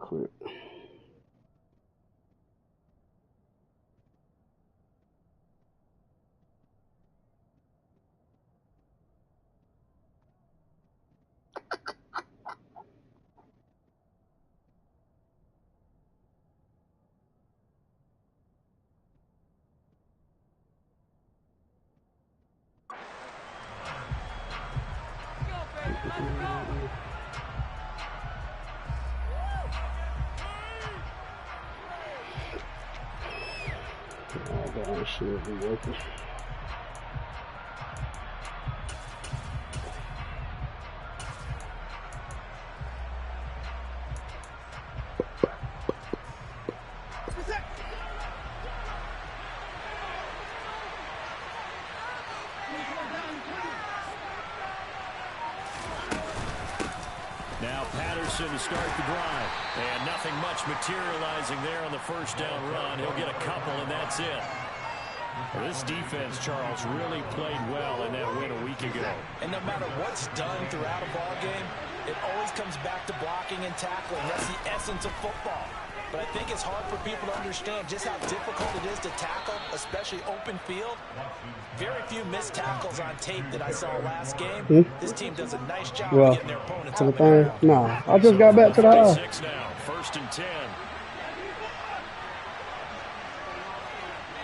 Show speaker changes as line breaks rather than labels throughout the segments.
quit. That should be working.
Now Patterson to start the drive. And nothing much materializing there on the first down run. He'll get a couple, and that's it. This defense, Charles, really played well in that win a week ago.
And no matter what's done throughout a ball game, it always comes back to blocking and tackling. That's the essence of football. But I think it's hard for people to understand just how difficult it is to tackle, especially open field. Very few missed tackles on tape that I saw last game. This team does a nice job of getting their opponents up and down.
Nah, I just got back to the
now, 1st and 10.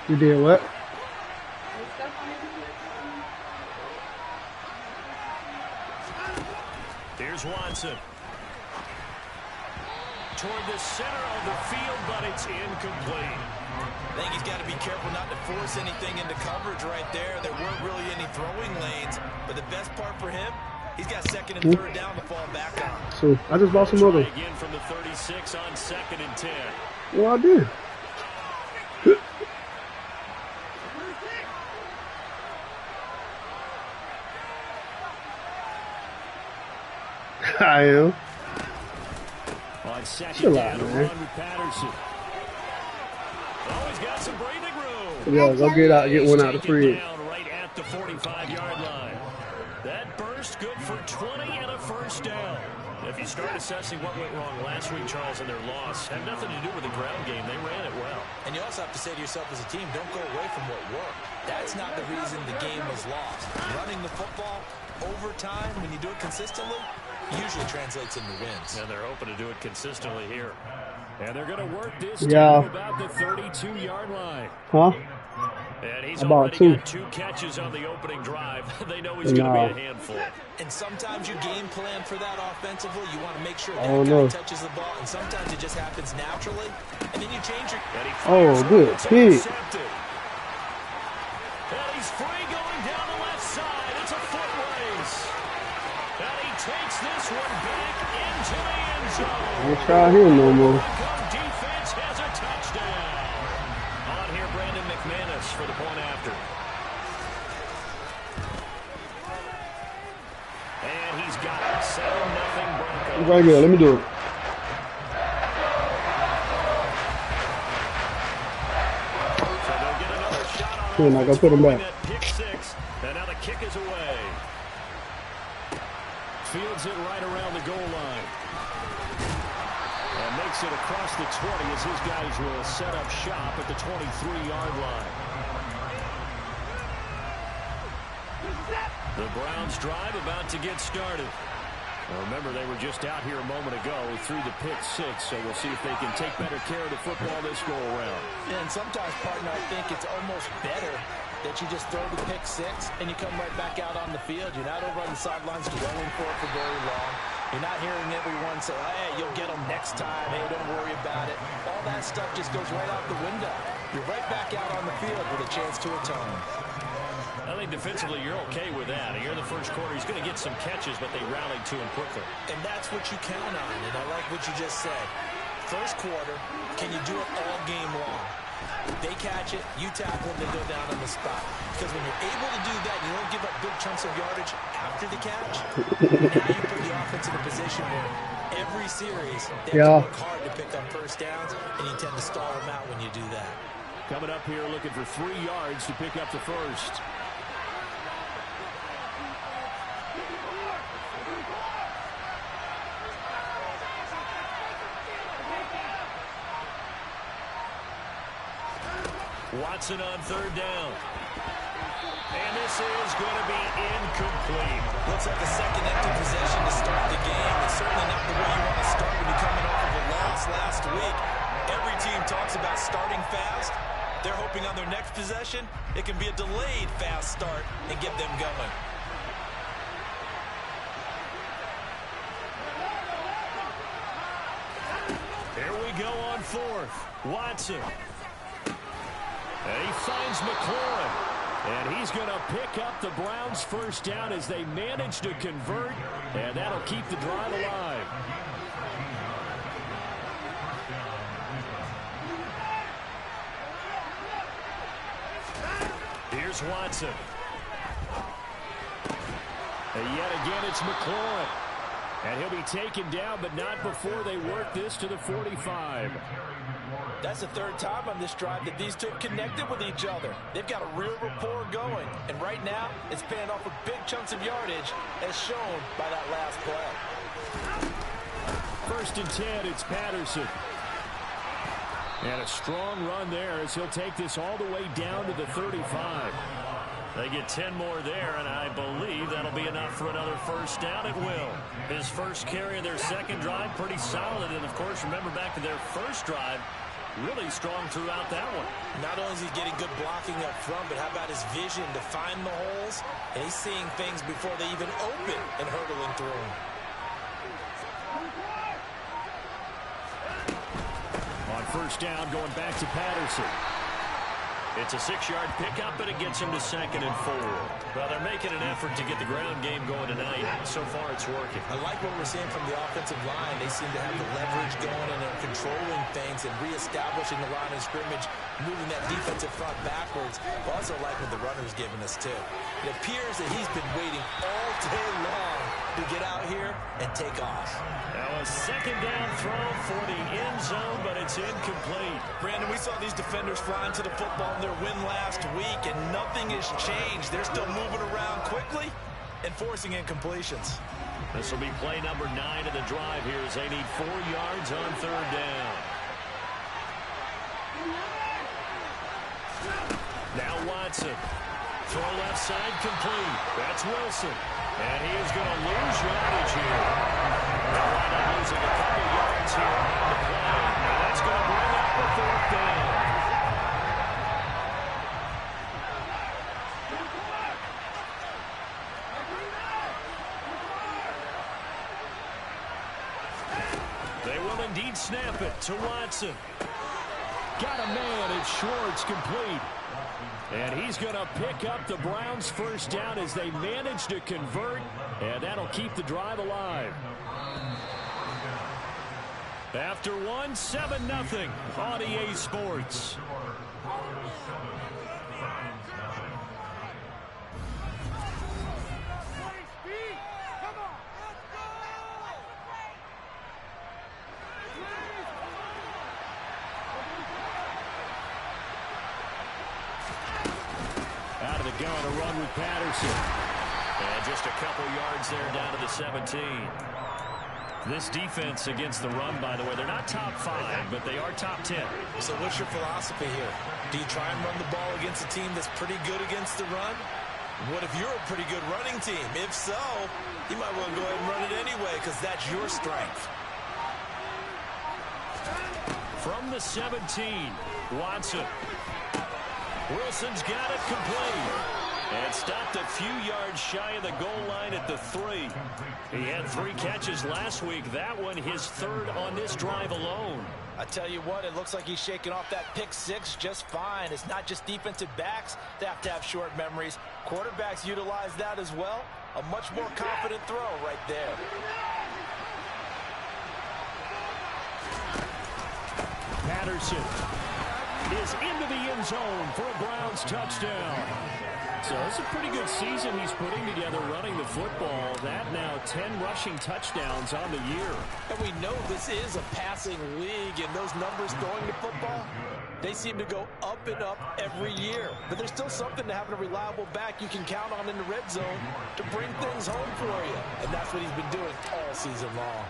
You did what?
Here's Watson. Toward the center of the field, but it's incomplete.
I think he's got to be careful not to force anything into coverage right there. There weren't really any throwing lanes, but the best part for him, he's got 2nd and 3rd down to fall back on.
So I just bought some other.
Again from the 36 on 2nd and 10.
Well, I did. I am.
On 2nd
Chill
down,
out,
to
man.
run with Patterson. Oh, he's got some breathing room.
Yeah, go get one out of the fridge.
Down right at the 45-yard line. That burst good for 20 and a 1st down. If you start assessing what went wrong last week, Charles, in their loss, had nothing to do with the ground game. They ran it well.
And you also have to say to yourself as a team, don't go away from what worked. That's not the reason the game was lost. Running the football over time, when you do it consistently, usually translates into wins.
And they're hoping to do it consistently here. And they're going to work this to about the 32-yard line.
Huh?
And he's
about
already got 2 catches on the opening drive. They know he's going to be a handful.
And sometimes you game plan for that offensively. You want to make sure that guy touches the ball. And sometimes it just happens naturally. And then you change your...
good pick.
And he's free going down the left side. It's a foot race. And he takes this one back into the end zone.
Don't try him no more.
Defense has a touchdown. On here, Brandon McManus for the point after. And he's got it. 7-0 Broncos.
Right here, let me do it.
So they'll get another shot on
Here, now go put him back.
Pick 6. And now the kick is away. Fields it right around the goal line. And makes it across the 20 as his guys will set up shop at the 23-yard line. The Browns drive about to get started. Well, remember, they were just out here a moment ago through the pick 6, so we'll see if they can take better care of the football this go-around.
And sometimes, partner, I think it's almost better that you just throw the pick 6 and you come right back out on the field. You're not over on the sidelines dwelling for it for very long. You're not hearing everyone say, hey, you'll get them next time. Hey, don't worry about it. All that stuff just goes right out the window. You're right back out on the field with a chance to atone.
I think defensively you're okay with that. Here in the first quarter, he's going to get some catches, but they rallied to him quickly.
And that's what you count on, and I like what you just said. First quarter, can you do it all game long? They catch it, you tackle them, they go down on the spot. Because when you're able to do that, you don't give up big chunks of yardage after the catch. Now you put the offense in a position where every series they have to work hard to pick up first downs, and you tend to stall them out when you do that.
Coming up here looking for 3 yards to pick up the first. Watson on third down. And this is going to be incomplete.
Looks like a second empty possession to start the game. It's certainly not the way you want to start when you're coming off of a loss last week. Every team talks about starting fast. They're hoping on their next possession, it can be a delayed fast start and get them going.
Here we go on fourth. Watson. And he finds McLaurin. And he's going to pick up the Browns' first down as they manage to convert. And that'll keep the drive alive. Here's Watson. And yet again, it's McLaurin. And he'll be taken down, but not before they work this to the 45.
That's the third time on this drive that these two have connected with each other. They've got a real rapport going. And right now, it's paying off with big chunks of yardage, as shown by that last play.
First and 10, it's Patterson. And a strong run there as he'll take this all the way down to the 35. They get 10 more there, and I believe that'll be enough for another first down. It will. His first carry of their second drive, pretty solid. And, of course, remember back to their first drive, really strong throughout that one.
Not only is he getting good blocking up front, but how about his vision to find the holes? And he's seeing things before they even open and hurdling through them.
On first down, going back to Patterson. It's a 6-yard pickup, but it gets him to 2nd and 4. Well, they're making an effort to get the ground game going tonight. So far, it's working.
I like what we're seeing from the offensive line. They seem to have the leverage going, and they're controlling things and reestablishing the line of scrimmage, moving that defensive front backwards. I also like what the runner's giving us, too. It appears that he's been waiting all day long to get out here and take off.
Now a second down throw for the end zone, but it's incomplete.
Brandon, we saw these defenders flying to the football in their win last week, and nothing has changed. They're still moving around quickly and forcing incompletions.
This will be play number 9 of the drive here as they need 4 yards on third down. Now Watson. Throw left side complete. That's Wilson. And he is going to lose yardage here. They'll wind up losing a couple yards here on the play. And that's going to bring up the 4th down. They will indeed snap it to Watson. Got a man, it's Schwartz, complete. And he's going to pick up the Browns' first down as they manage to convert, and that'll keep the drive alive. After one, 7-0 on EA Sports. Out of the gun, a run with Patterson. And just a couple yards there down to the 17. This defense against the run, by the way, they're not top 5, but they are top 10.
So what's your philosophy here? Do you try and run the ball against a team that's pretty good against the run? What if you're a pretty good running team? If so, you might want to go ahead and run it anyway because that's your strength.
From the 17, Watson. Wilson's got it complete. And stopped a few yards shy of the goal line at the 3. He had 3 catches last week. That one his 3rd on this drive alone.
I tell you what, it looks like he's shaking off that pick 6 just fine. It's not just defensive backs that have to have short memories. Quarterbacks utilize that as well. A much more confident throw right there.
Patterson is into the end zone for a Browns touchdown. So it's a pretty good season he's putting together running the football. That now 10 rushing touchdowns on the year.
And we know this is a passing league, and those numbers throwing the football, they seem to go up and up every year. But there's still something to having a reliable back you can count on in the red zone to bring things home for you. And that's what he's been doing all season long.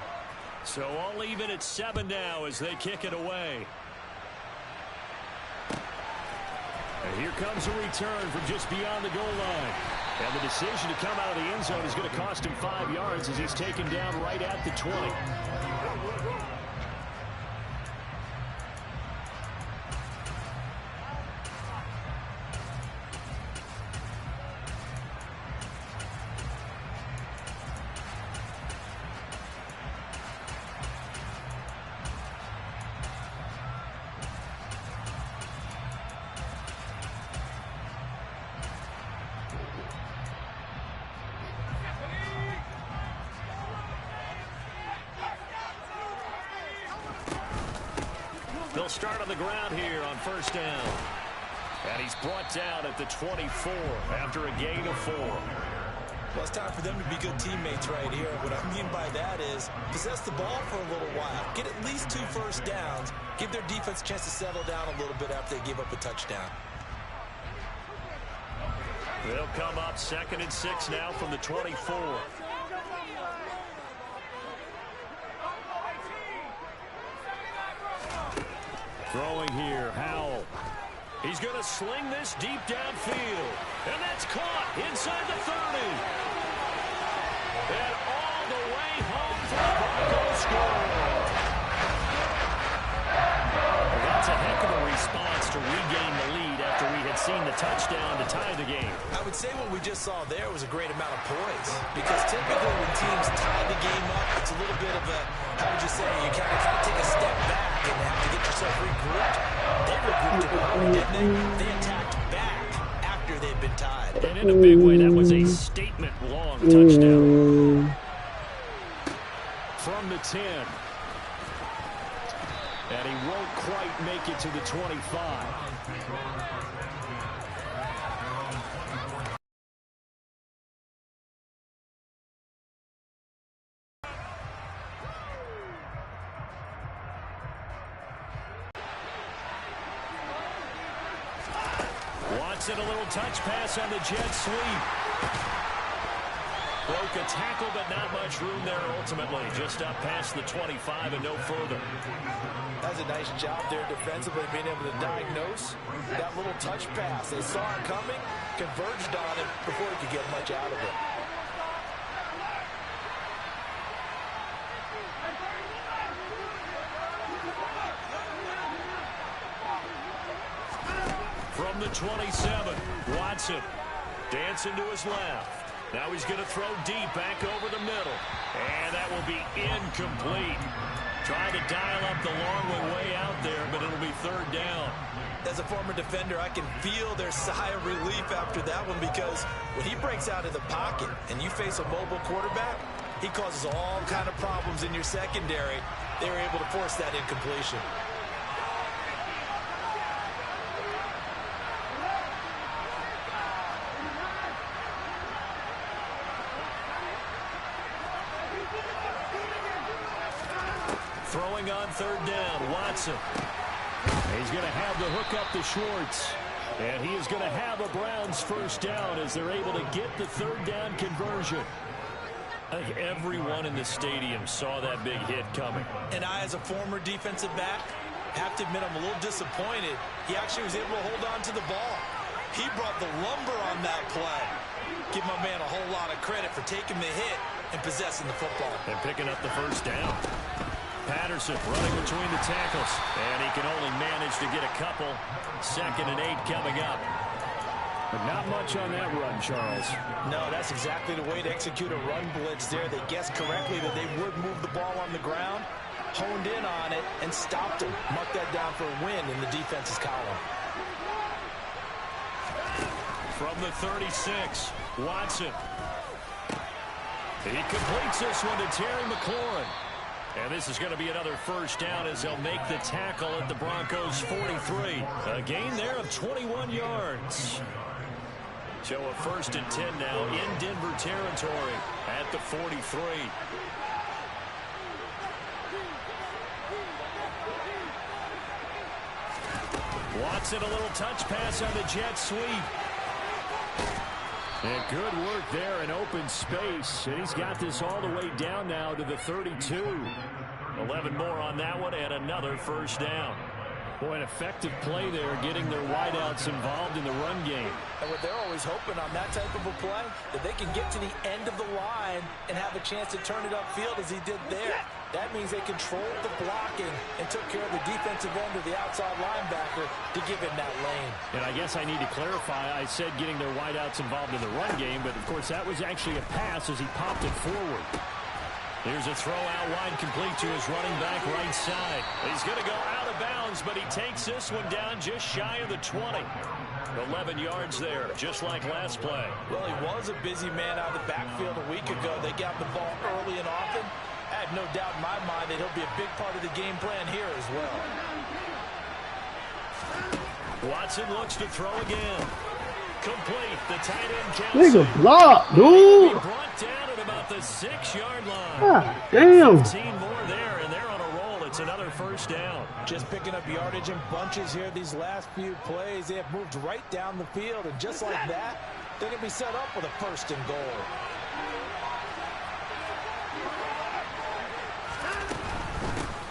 So all even at 7 now as they kick it away. And here comes a return from just beyond the goal line. And the decision to come out of the end zone is going to cost him 5 yards as he's taken down right at the 20. They'll start on the ground here on first down. And he's brought down at the 24 after a gain of 4.
Well, it's time for them to be good teammates right here. What I mean by that is possess the ball for a little while. Get at least 2 first downs. Give their defense a chance to settle down a little bit after they give up a touchdown.
They'll come up 2nd and 6 now from the 24. Throwing here, Howell. He's going to sling this deep downfield. And that's caught inside the 30. And all the way home for the Broncos score. Well, that's a heck of a response to regain the lead after we had seen the touchdown to tie the game.
I would say what we just saw there was a great amount of poise. Because typically when teams tie the game up, it's a little bit of a, how would you say, you kind of take a step back and have to get yourself regrouped. They regrouped it well, didn't they? They attacked back after they'd been tied.
And in a big way, that was a statement-long touchdown. From the 10. And he won't quite make it to the 25. Watson, a little touch pass on the jet sweep. Broke a tackle, but not much room there ultimately. Just up past the 25 and no further.
That's a nice job there defensively, being able to diagnose that little touch pass. They saw it coming, converged on it before he could get much out of it.
From the 27, Watson dancing to his left. Now he's going to throw deep back over the middle. And that will be incomplete. Trying to dial up the long way out there, but it'll be 3rd down.
As a former defender, I can feel their sigh of relief after that one, because when he breaks out of the pocket and you face a mobile quarterback, he causes all kind of problems in your secondary. They were able to force that incompletion.
Throwing on 3rd down, Watson. He's going to have the hook up to Schwartz. And he is going to have a Browns 1st down as they're able to get the 3rd down conversion. I think everyone in the stadium saw that big hit coming.
And I, as a former defensive back, have to admit I'm a little disappointed. He actually was able to hold on to the ball. He brought the lumber on that play. Give my man a whole lot of credit for taking the hit and possessing the football.
And picking up the 1st down. Patterson running between the tackles. And he can only manage to get a couple. 2nd and 8 coming up. But not much on that run, Charles.
No, that's exactly the way to execute a run blitz there. They guessed correctly that they would move the ball on the ground, honed in on it, and stopped them. Marked that down for a win in the defense's column.
From the 36, Watson. He completes this one to Terry McLaurin. And this is going to be another 1st down as they'll make the tackle at the Broncos 43. A gain there of 21 yards. So a 1st and 10 now in Denver territory at the 43. Watson, a little touch pass on the jet sweep. And good work there in open space. And he's got this all the way down now to the 32. 11 more on that one and another 1st down. Boy, an effective play there, getting their wideouts involved in the run game.
And what they're always hoping on that type of a play, that they can get to the end of the line and have a chance to turn it upfield as he did there. That means they controlled the blocking and took care of the defensive end of the outside linebacker to give him that lane. And
I guess I need to clarify, I said getting their wideouts involved in the run game, but of course that was actually a pass as he popped it forward. Here's a throw out wide, complete to his running back right side. He's going to go out of bounds, but he takes this one down just shy of the 20. 11 yards there, just like last play.
Well, he was a busy man out of the backfield a week ago. They got the ball early and often. I have no doubt in my mind that he'll be a big part of the game plan here as well.
Watson looks to throw again. Complete. The tight end counts.
Nigga, block, dude.
Brought down at about the 6-yard line.
God damn.
15 more there, and they're on a roll. It's another first down.
Just picking up yardage in bunches here these last few plays. They have moved right down the field, and just like that, they're going to be set up with a first and goal.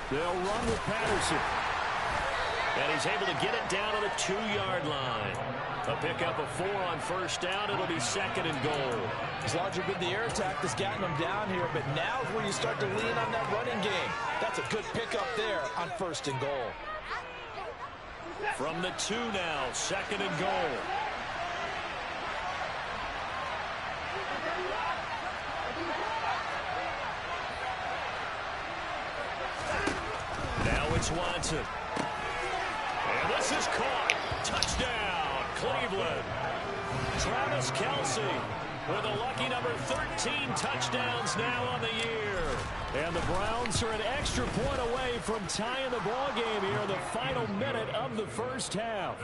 They'll run with Patterson. And he's able to get it down to the 2-yard line. A pickup of 4 on first down. It'll be second and goal.
It's largely been the air attack that's gotten them down here, but now is where you start to lean on that running game. That's a good pickup there on first and goal.
From the 2 now, second and goal. Now it's Watson. And this is caught. Touchdown, Cleveland. Travis Kelce with a lucky number 13 touchdowns now on the year. And the Browns are an extra point away from tying the ball game here in the final minute of the first half.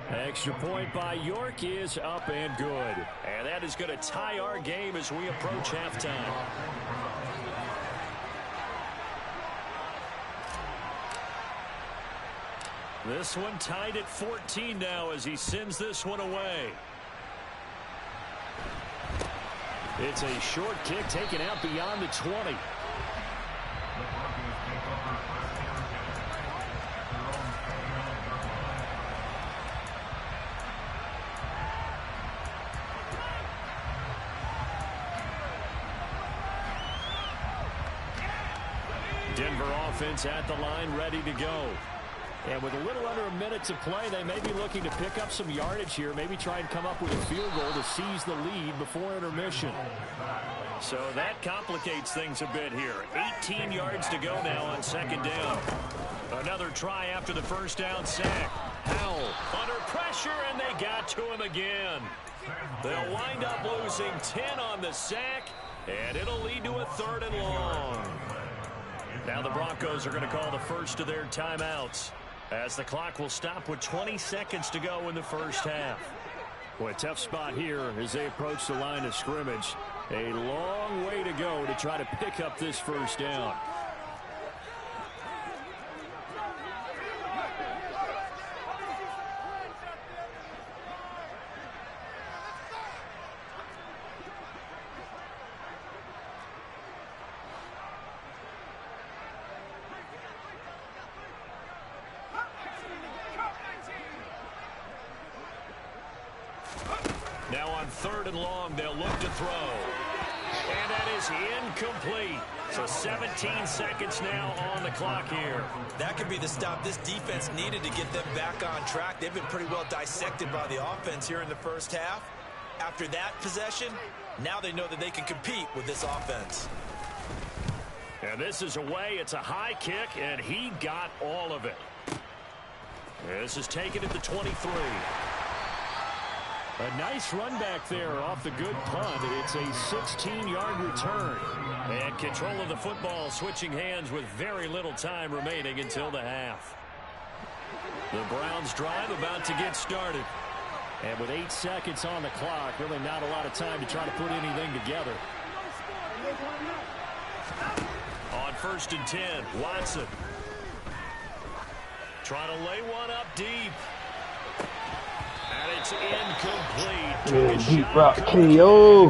Extra point by York is up and good. And that is going to tie our game as we approach halftime. This one tied at 14 now as he sends this one away. It's a short kick taken out beyond the 20. Denver offense at the line, ready to go. And with a little under a minute to play, they may be looking to pick up some yardage here, maybe try and come up with a field goal to seize the lead before intermission. So that complicates things a bit here. 18 yards to go now on second down. Another try after the first down sack. Howell under pressure, and they got to him again. They'll wind up losing 10 on the sack, and it'll lead to a 3rd and long. Now the Broncos are going to call the first of their timeouts, as the clock will stop with 20 seconds to go in the first half. Boy, a tough spot here as they approach the line of scrimmage. A long way to go to try to pick up this first down. Now on 3rd and long, they'll look to throw. And that is incomplete. So 17 seconds now on the clock here.
That could be the stop this defense needed to get them back on track. They've been pretty well dissected by the offense here in the first half. After that possession, now they know that they can compete with this offense.
And this is away. It's a high kick, and he got all of it. This is taken at the 23. A nice run back there off the good punt. It's a 16-yard return. And control of the football switching hands with very little time remaining until the half. The Browns drive about to get started. And with 8 seconds on the clock, really not a lot of time to try to put anything together. On 1st and 10, Watson. Trying to lay one up deep. And it's incomplete.
Deep route KO.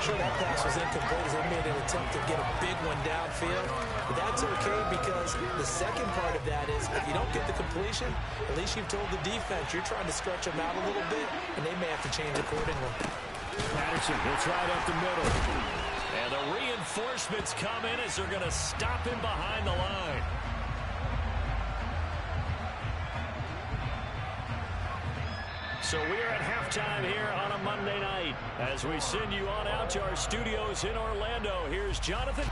Sure, that pass was incomplete as they made an attempt to get a big one downfield. But that's okay because the second part of that is if you don't get the completion, at least you've told the defense you're trying to stretch them out a little bit, and they may have to change accordingly.
Patterson hits right up the middle. And the reinforcements come in as they're going to stop him behind the line. So we are at halftime here on a Monday night as we send you on out to our studios in Orlando. Here's Jonathan.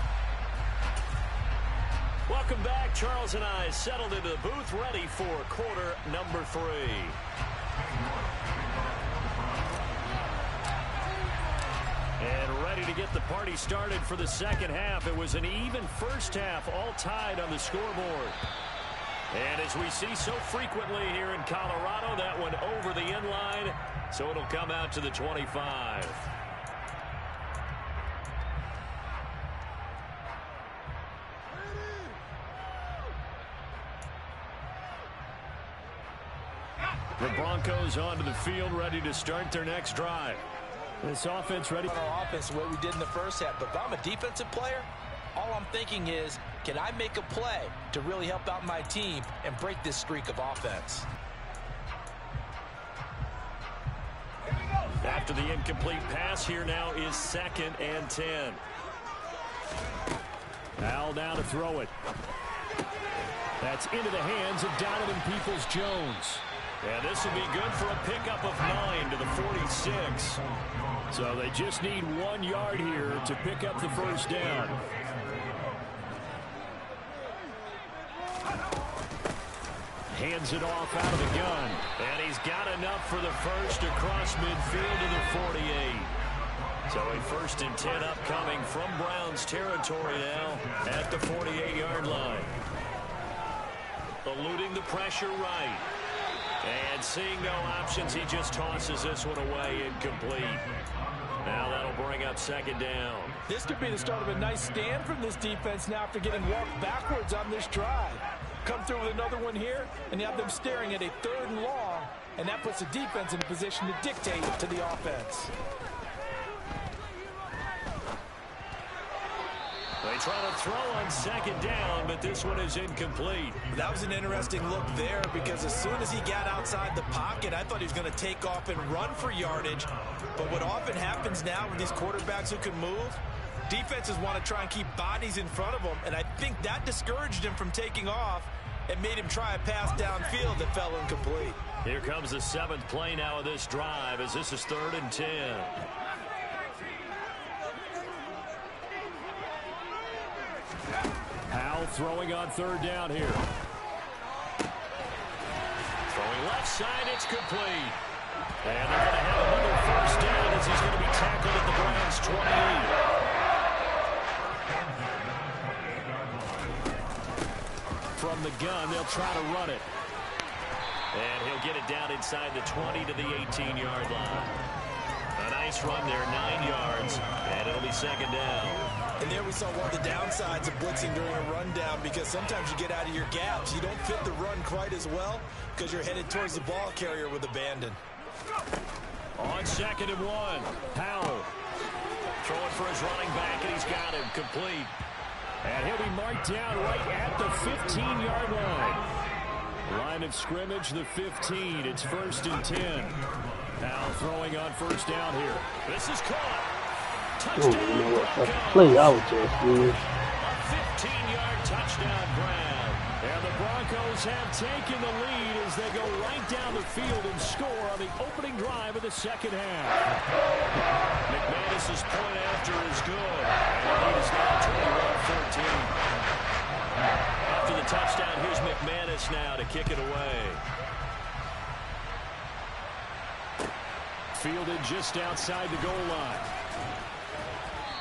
Welcome back. Charles and I settled into the booth ready for quarter number 3. And ready to get the party started for the second half. It was an even first half, all tied on the scoreboard. And as we see so frequently here in Colorado, that one over the end line, so it'll come out to the 25. The Broncos onto the field, ready to start their next drive. This offense ready.
Our offense, the way we did in the first half, but if I'm a defensive player, all I'm thinking is, can I make a play to really help out my team and break this streak of offense?
After the incomplete pass, here now is 2nd and 10. Al now to throw it. That's into the hands of Donovan Peoples-Jones. And this will be good for a pickup of 9 to the 46. So they just need 1 yard here to pick up the first down. Hands it off out of the gun. And he's got enough for the first across midfield to the 48. So a 1st and 10 upcoming from Browns territory now at the 48-yard line. Eluding the pressure right. And seeing no options, he just tosses this one away incomplete. Now that'll bring up 2nd down.
This could be the start of a nice stand from this defense now after getting walked backwards on this drive. Come through with another one here, and you have them staring at a 3rd and long, and that puts the defense in a position to dictate to the offense.
They try to throw on 2nd down, but this one is incomplete.
That was an interesting look there because as soon as he got outside the pocket, I thought he was going to take off and run for yardage. But what often happens now with these quarterbacks who can move, defenses want to try and keep bodies in front of them, and I think that discouraged him from taking off and made him try a pass downfield that fell incomplete.
Here comes the 7th play now of this drive as this is 3rd and 10. Powell throwing on 3rd down here. Throwing left side, it's complete. And they're going to have another 1st down as he's going to be tackled at the Browns' 28. From the gun, they'll try to run it. And he'll get it down inside the 20 to the 18-yard line. A nice run there, 9 yards, and it'll be 2nd down.
And there we saw one of the downsides of blitzing during a rundown because sometimes you get out of your gaps. You don't fit the run quite as well because you're headed towards the ball carrier with abandon.
On 2nd and 1, Powell throwing for his running back, and he's got him complete. And he'll be marked down right at the 15-yard line. Line of scrimmage, the 15. It's 1st and 10. Powell throwing on 1st down here. This is caught. Touchdown,
you know what type of
Broncos.
play I was just doing.
A 15-yard touchdown grab. And the Broncos have taken the lead as they go right down the field and score on the opening drive of the second half. McManus's point after is good. And the lead is now 21-14. After the touchdown, here's McManus now to kick it away. Fielded just outside the goal line.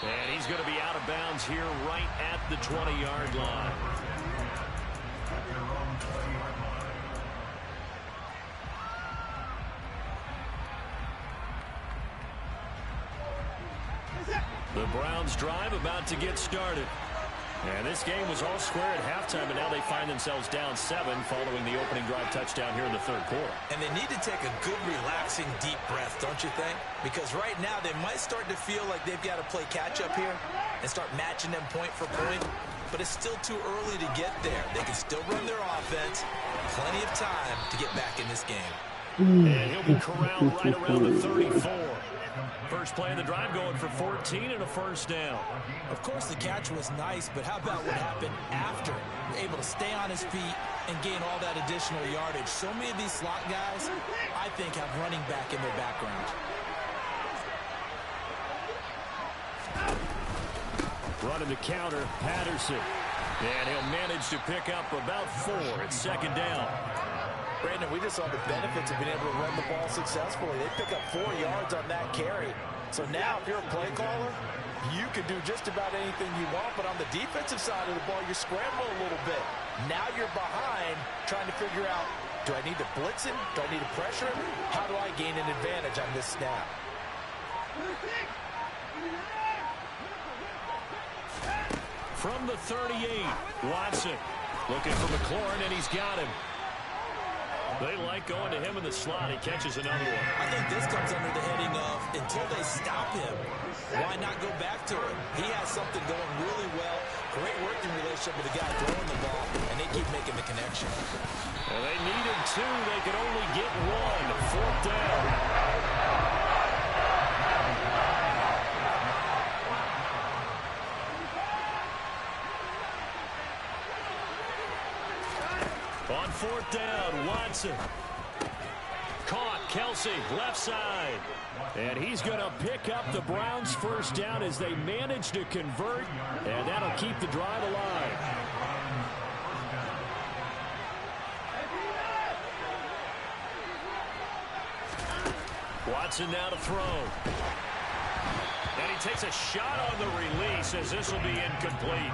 And he's going to be out of bounds here right at the 20-yard line. The Browns drive about to get started. And this game was all square at halftime, and now they find themselves down 7 following the opening drive touchdown here in the third quarter.
And they need to take a good, relaxing, deep breath, don't you think? Because right now they might start to feel like they've got to play catch-up here and start matching them point for point. But it's still too early to get there. They can still run their offense. Plenty of time to get back in this game.
And he'll be corralled right around the 34. First play of the drive going for 14 and a first down.
Of course, the catch was nice, but how about what happened after? Able to stay on his feet and gain all that additional yardage. So many of these slot guys, I think, have running back in their background.
Running the counter, Patterson. And he'll manage to pick up about 4. It's second down.
Brandon, we just saw the benefits of being able to run the ball successfully. They pick up 4 yards on that carry. So now, if you're a play caller, you can do just about anything you want. But on the defensive side of the ball, you're scrambling a little bit. Now you're behind, trying to figure out, do I need to blitz him? Do I need to pressure him? How do I gain an advantage on this snap?
From the 38, Watson looking for McLaurin, and he's got him. They like going to him in the slot. He catches another one.
I think this comes under the heading of, until they stop him, why not go back to it? He has something going really well. Great working relationship with the guy throwing the ball, and they keep making the connection.
Well, they needed 2. They could only get 1. Fourth down. On fourth down, Watson. Caught, Kelsey, left side. And he's going to pick up the Browns' first down as they manage to convert, and that'll keep the drive alive. Watson now to throw. And he takes a shot on the release as this will be incomplete.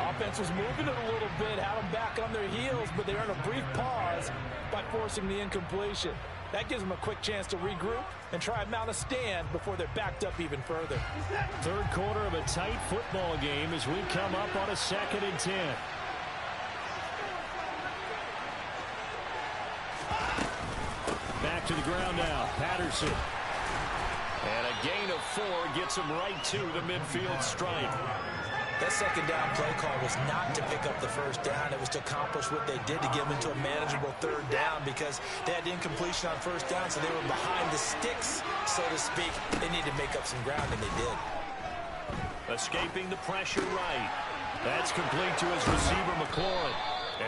Offense was moving it a little bit, had them back on their heels, but they earned a brief pause by forcing the incompletion. That gives them a quick chance to regroup and try and mount a stand before they're backed up even further.
Third quarter of a tight football game as we come up on a 2nd and 10. Back to the ground now, Patterson. And a gain of 4 gets him right to the midfield stripe.
That second down play call was not to pick up the first down. It was to accomplish what they did to get them into a manageable third down because they had incompletion on first down, so they were behind the sticks, so to speak. They needed to make up some ground, and they did.
Escaping the pressure right. That's complete to his receiver, McLaurin.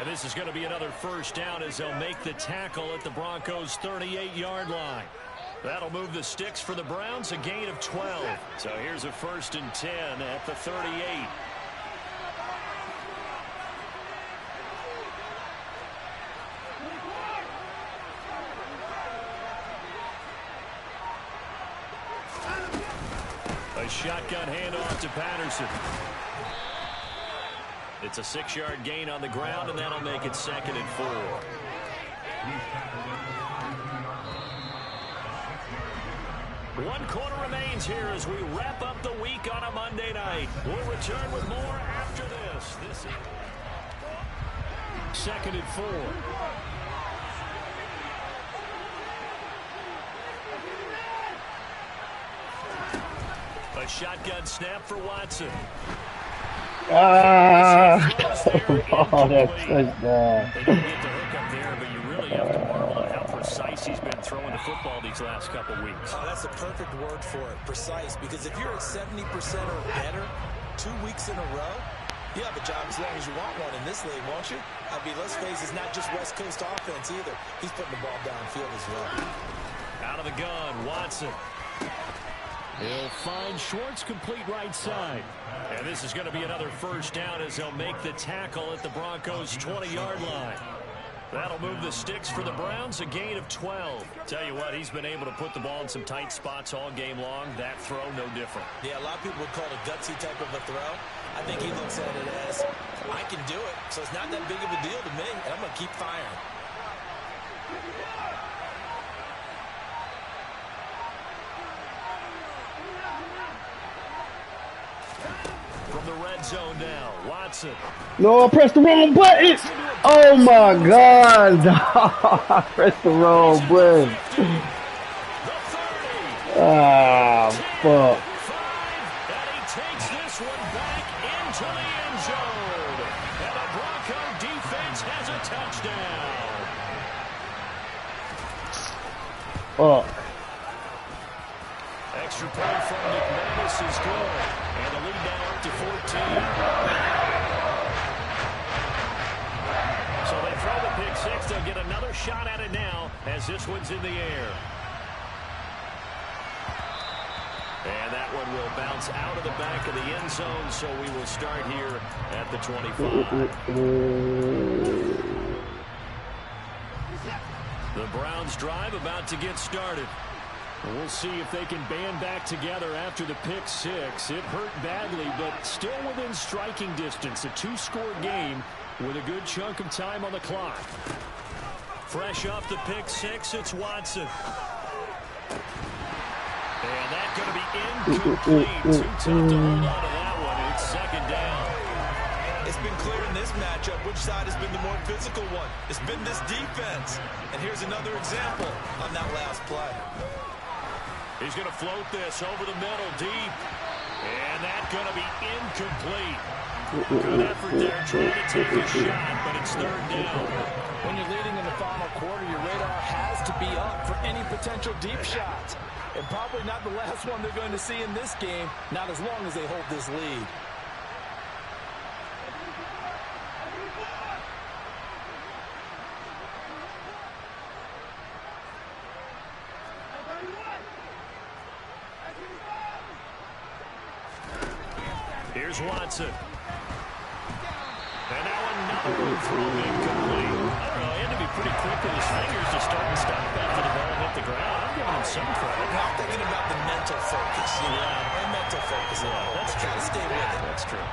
And this is going to be another first down as they'll make the tackle at the Broncos' 38-yard line. That'll move the sticks for the Browns, a gain of 12. So here's a 1st and 10 at the 38. A shotgun handoff to Patterson. It's a 6-yard gain on the ground, and that'll make it 2nd and 4. One quarter remains here as we wrap up the week on a Monday night. We'll return with more after this. This is 2nd and 4. A shotgun snap for Watson.
Oh, that's so bad.
They didn't get the hook up there, but you really have to marvel at how precise he's been throwing the football these last couple weeks.
Oh, that's the perfect word for it, precise, because if you're at 70% or better 2 weeks in a row, you have a job as long as you want one in this league, won't you? I mean, let's face it, it's not just West Coast offense either. He's putting the ball downfield as well.
Out of the gun, Watson. He'll find Schwartz complete right side. And this is going to be another first down as they'll make the tackle at the Broncos' 20-yard line. That'll move the sticks for the Browns, a gain of 12. Tell you what, he's been able to put the ball in some tight spots all game long. That throw, no different.
Yeah, a lot of people would call it a gutsy type of a throw. I think he looks at it as, I can do it, so it's not that big of a deal to me, and I'm going to keep firing.
From the red zone now. Watson.
No, I pressed the wrong button. Oh my God. I pressed the wrong button. Ah, fuck.
And he takes this one back into the end zone. And the Bronco defense has a touchdown.
Fuck.
Extra point from McManus is good. And the lead now up to 14. So they throw the pick six. They'll get another shot at it now as this one's in the air. And that one will bounce out of the back of the end zone, so we will start here at the 25. The Browns drive about to get started. We'll see if they can band back together after the pick six. It hurt badly, but still within striking distance. A two-score game with a good chunk of time on the clock. Fresh off the pick six, it's Watson. And that's going to be incomplete. Too tough to hold on to that one. It's second down.
It's been clear in this matchup which side has been the more physical one. It's been this defense. And here's another example on that last play.
He's going to float this over the middle deep. And that's going to be incomplete. Good effort there trying to take a shot, but it's third down.
When you're leading in the final quarter, your radar has to be up for any potential deep shots. And probably not the last one they're going to see in this game, not as long as they hold this lead.
Here's Watson. And now another one thrown incomplete. I don't know, he had to be pretty quick with his fingers to start and stop after the ball hit the ground. I'm giving him some credit.
Now I'm thinking about the mental focus, you know, and mental focus.
Yeah, that's true.
Got to stay with it.
That's true.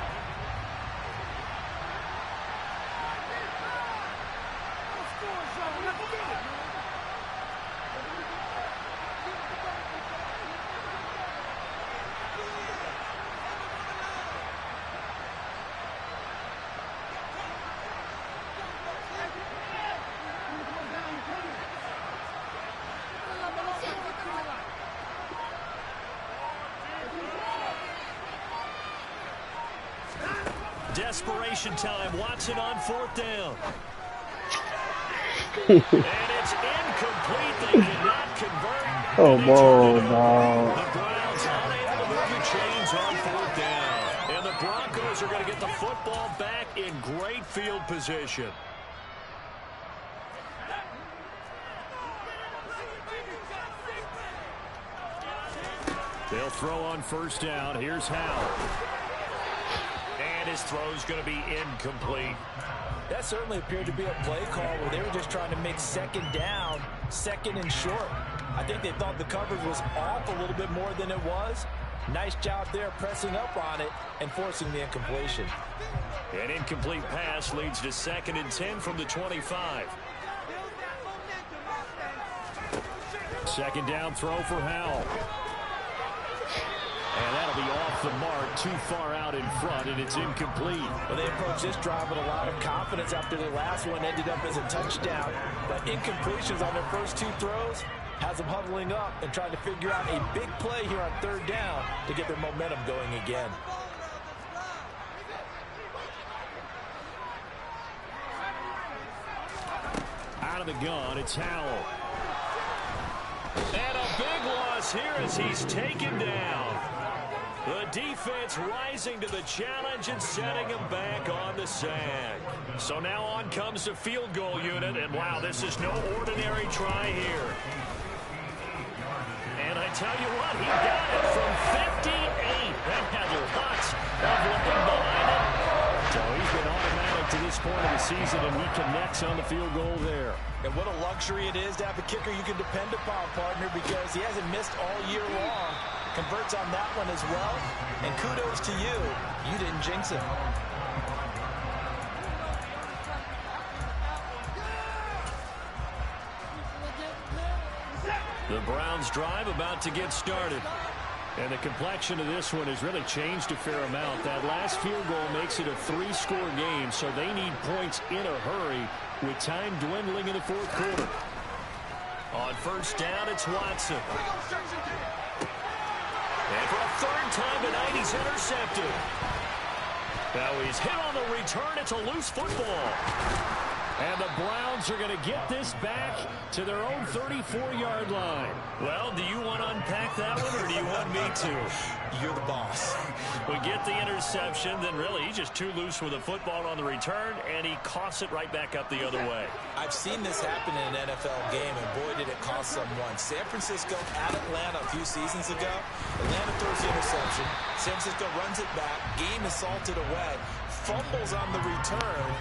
Desperation time. Watson on fourth down. And it's incomplete. They cannot convert.
Oh,
no. The Browns unable to move the chains on fourth down. And the Broncos are going to get the football back in great field position. They'll throw on first down. Here's Howell. And his throw's going to be incomplete.
That certainly appeared to be a play call where they were just trying to make second down, second and short. I think they thought the coverage was off a little bit more than it was. Nice job there pressing up on it and forcing the incompletion.
An incomplete pass leads to 2nd and 10 from the 25. Second down throw for Howell. And that'll be off the mark, too far out in front, and it's incomplete.
Well, they approached this drive with a lot of confidence after their last one ended up as a touchdown. But incompletions on their first two throws has them huddling up and trying to figure out a big play here on third down to get their momentum going again.
Out of the gun, it's Howell. And a big loss here as he's taken down. The defense rising to the challenge and setting him back on the sack. So now on comes the field goal unit, and wow, this is no ordinary try here. And I tell you what, he got it from 58. That had lots of looking behind it. So he's been automatic to this point of the season, and he connects on the field goal there.
And what a luxury it is to have a kicker you can depend upon, partner, because he hasn't missed all year long. Converts on that one as well. And kudos to you. You didn't jinx him.
The Browns drive about to get started. And the complexion of this one has really changed a fair amount. That last field goal makes it a 3-score game, so they need points in a hurry with time dwindling in the fourth quarter. On first down, it's Watson. And for a third time tonight, he's intercepted. Now he's hit on the return. It's a loose football. And the Browns are going to get this back to their own 34-yard line. Well, do you want to unpack that one, or do you want me to?
You're the boss.
We get the interception, then really he's just too loose with the football on the return, and he coughs it right back up the other way.
I've seen this happen in an NFL game, and boy, did it cost someone. San Francisco at Atlanta a few seasons ago. Atlanta throws the interception. San Francisco runs it back. Game is salted away. Fumbles on the return.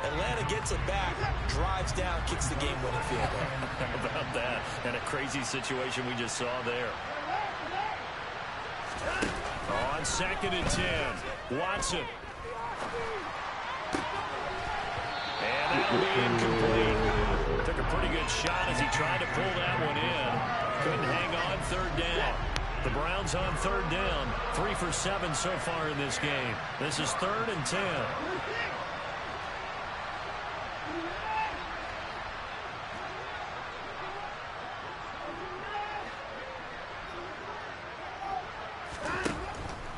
Atlanta gets it back, drives down, kicks the game-winning field goal.
How about that? And a crazy situation we just saw there. On 2nd and 10, Watson. And that'll be incomplete. Took a pretty good shot as he tried to pull that one in. Couldn't hang on 3rd down. The Browns on 3rd down. 3 for 7 so far in this game. This is 3rd and 10.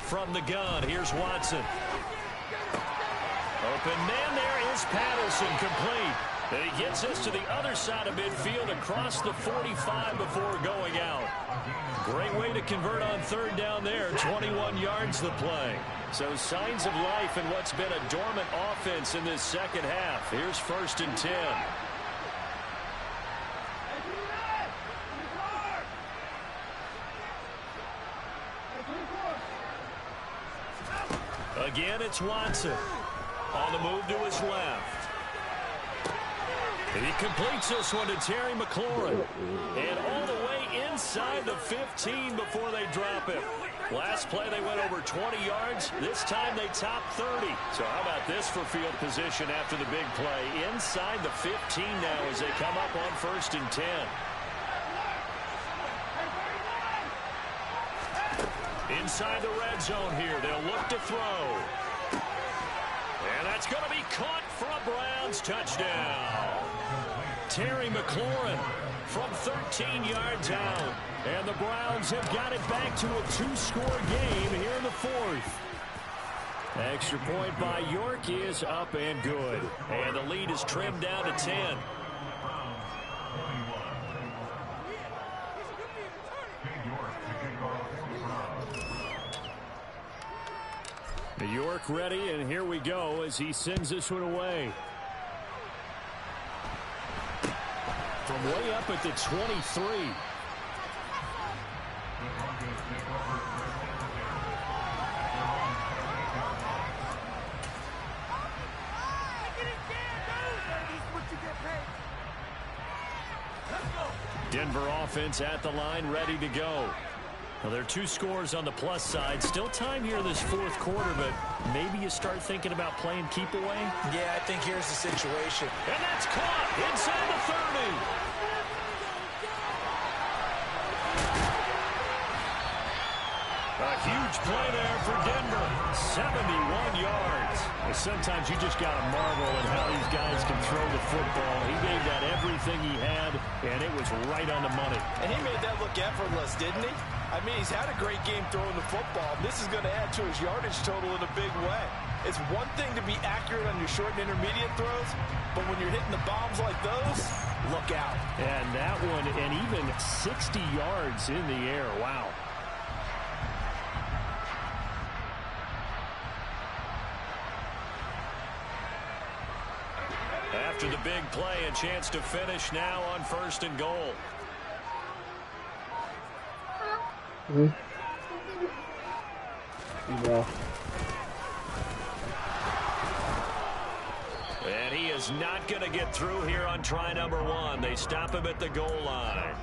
From the gun, here's Watson. Open man there is Patterson, complete. And he gets us to the other side of midfield across the 45 before going out. Great way to convert on 3rd down there. 21 yards the play. So signs of life in what's been a dormant offense in this second half. Here's 1st and 10. Again, it's Watson. On the move to his left. And he completes this one to Terry McLaurin. And all the way inside the 15 before they drop it. Last play they went over 20 yards. This time they top 30. So how about this for field position after the big play? Inside the 15 now as they come up on 1st and 10. Inside the red zone here. They'll look to throw. And that's going to be caught for a Browns touchdown. Terry McLaurin from 13 yards out. And the Browns have got it back to a 2-score game here in the 4th. Extra point by York is up and good. And the lead is trimmed down to 10. New York ready, and here we go as he sends this one away. From way up at the 23. Denver offense at the line, ready to go. Well, there are 2 scores on the plus side. Still time here this 4th quarter, but maybe you start thinking about playing keep away?
Yeah, I think here's the situation.
And that's caught inside the 30. A huge play there for Denver. 71 yards. Well, sometimes you just got to marvel at how these guys can throw the football. He gave that everything he had, and it was right on the money.
And he made that look effortless, didn't he? I mean, he's had a great game throwing the football. This is going to add to his yardage total in a big way. It's one thing to be accurate on your short and intermediate throws, but when you're hitting the bombs like those, look out.
And that one, and even 60 yards in the air. Wow. After the big play, a chance to finish now on 1st and goal.
Yeah.
And he is not going to get through here on try number 1. They stop him at the goal line.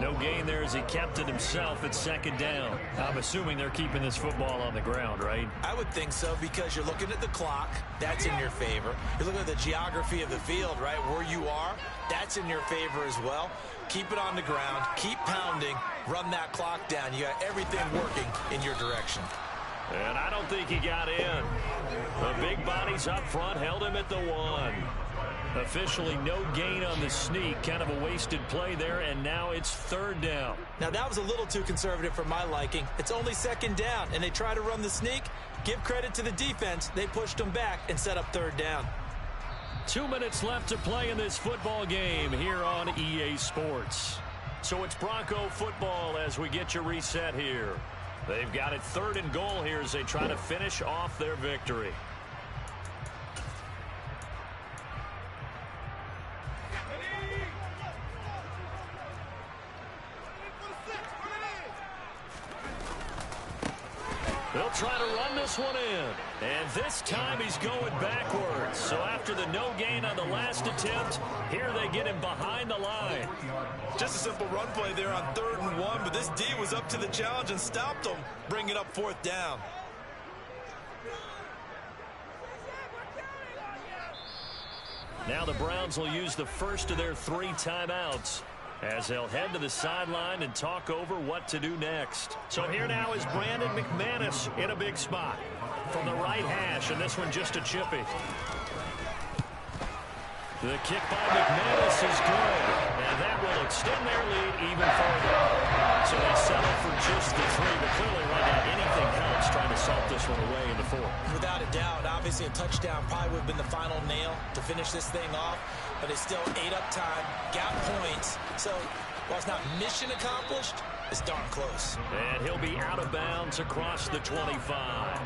No gain there as he kept it himself at second down. I'm assuming they're keeping this football on the ground, right?
I would think so, because you're looking at the clock. That's in your favor. You're looking at the geography of the field, right? Where you are, that's in your favor as well. Keep it on the ground. Keep pounding. Run that clock down. You got everything working in your direction.
And I don't think he got in. The big bodies up front held him at the 1. Officially no gain on the sneak. Kind of a wasted play there, and now it's third down.
Now, that was a little too conservative for my liking. It's only second down, and they try to run the sneak. Give credit to the defense. They pushed them back and set up third down.
2 minutes left to play in this football game here on EA Sports. So it's Bronco football as we get you reset here. They've got it third and goal here as they try to finish off their victory. They'll try to run this one in. And this time he's going backwards. So after the no gain on the last attempt, here they get him behind the line.
Just a simple run play there on 3rd and 1, but this D was up to the challenge and stopped them, bringing up 4th down.
Now the Browns will use the first of their 3 timeouts as they'll head to the sideline and talk over what to do next. So here now is Brandon McManus in a big spot from the right hash, and this one just a chippy. The kick by McManus is good, and that will extend their lead even further. So they settle for just the 3, but clearly right now anything helps trying to salt this one away in the 4th.
Without a doubt, obviously a touchdown probably would have been the final nail to finish this thing off, but it's still 8 up time, got points, so while it's not mission accomplished, it's darn close.
And he'll be out of bounds across the 25.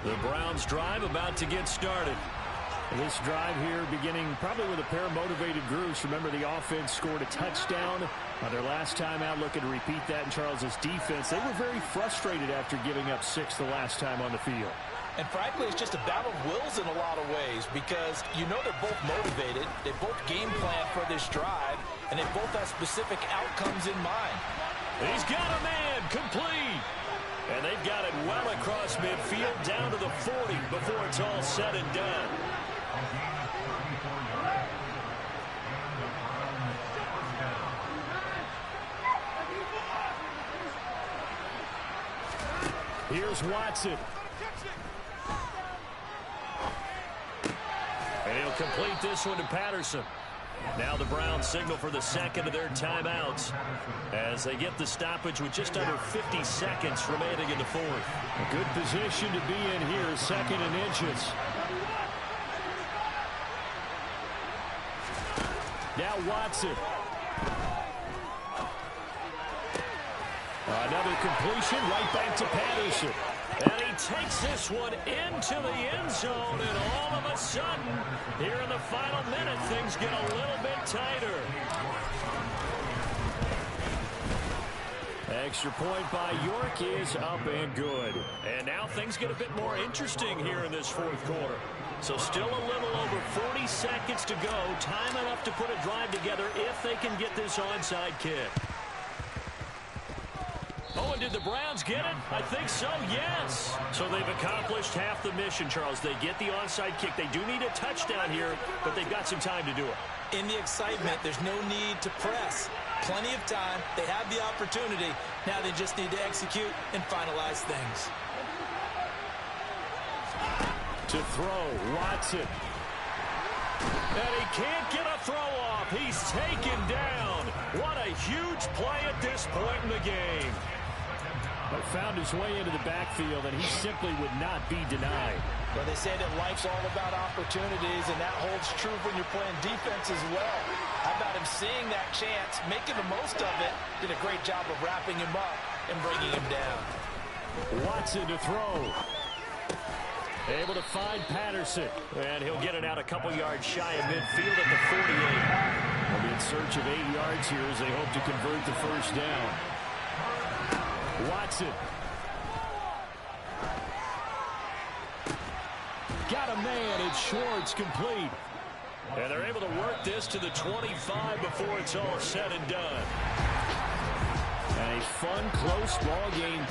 The Browns drive about to get started.
This drive here beginning probably with a pair of motivated groups. Remember, the offense scored a touchdown on their last time out, looking to repeat that in Charles's defense. They were very frustrated after giving up 6 the last time on the field.
And frankly, it's just a battle of wills in a lot of ways, because you know they're both motivated, they both game plan for this drive, and they both have specific outcomes in mind.
He's got a man complete. And they've got it well across midfield down to the 40 before it's all said and done.
Here's Watson.
And he'll complete this one to Patterson. Now the Browns signal for the second of their timeouts as they get the stoppage with just under 50 seconds remaining in the 4th.
A good position to be in here, 2nd and inches. Now Watson. Another completion right back to Patterson.
And he takes this one into the end zone, and all of a sudden, here in the final minute, things get a little bit tighter.
Extra point by York is up and good.
And now things get a bit more interesting here in this 4th quarter. So still a little over 40 seconds to go. Time enough to put a drive together if they can get this onside kick. Oh, and did the Browns get it? I think so, yes. So they've accomplished half the mission, Charles. They get the onside kick. They do need a touchdown here, but they've got some time to do it.
In the excitement, there's no need to press. Plenty of time. They have the opportunity. Now they just need to execute and finalize things.
To throw, Watson.
And he can't get a throw off. He's taken down. What a huge play at this point in the game.
But found his way into the backfield, and he simply would not be denied.
Well, they say that life's all about opportunities, and that holds true when you're playing defense as well. How about him seeing that chance, making the most of it, did a great job of wrapping him up and bringing him down.
Watson to throw.
Able to find Patterson. And he'll get it out a couple yards shy of midfield at the 48.
They'll be in search of 8 yards here as they hope to convert the first down. Watson.
got a man. It's Schwartz, complete. And they're able to work this to the 25 before it's all said and done.
And a fun, close ball game.